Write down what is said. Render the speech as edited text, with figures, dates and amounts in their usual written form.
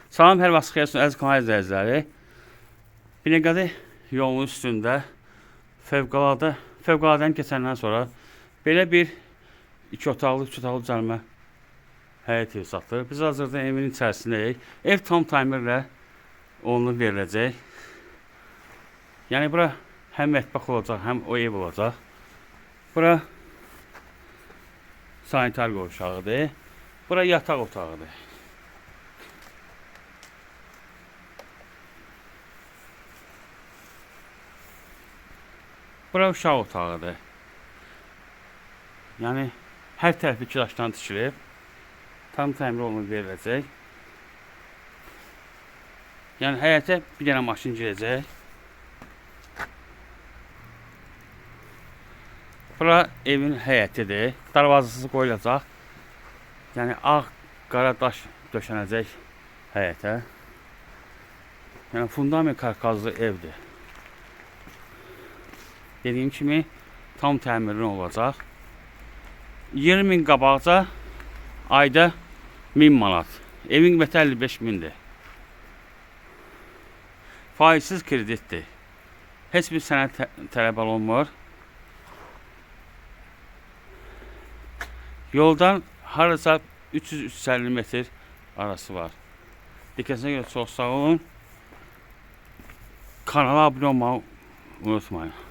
Salam, hər vaxt xeyirsin, əziz kanal izləyiciləri. Binəqədi yolunun üstündə fövqəladəni keçəndən sonra belə bir 2 otaqlı, 3 otaqlı cərimə həyət evi satılır. Biz hazırda evin içərisindəyik. Ev tam təmirlə olunub veriləcək. Yəni bura həm mətbəx olacaq, həm o ev olacaq. Bura sanitar qovşağıdır. Bura yataq otağıdır. Bura uşaq otağıdır. Yəni hər tərəfi 2 daşdan tikilib. Tam təmir olunub veriləcək. Yəni həyətə bir dənə maşın girəcək. Bura evin həyətidir. Darvazası qoyulacaq. Yəni ağ, qara daş döşənəcək həyətə. Yəni fundament karkazlı evdir. Dediyim kimi tam təmirli olacaq. 20.000 qabaqca ayda 1000 manat. Evin qiyməti 55.000-dir. Faizsiz kreditdir. Heç bir sənəd tələb olunmur. Yoldan harasa 300-350 metr arası var. Diqqətinizə görə çox sağ olun. Kanala abunə olmağı unutmayın.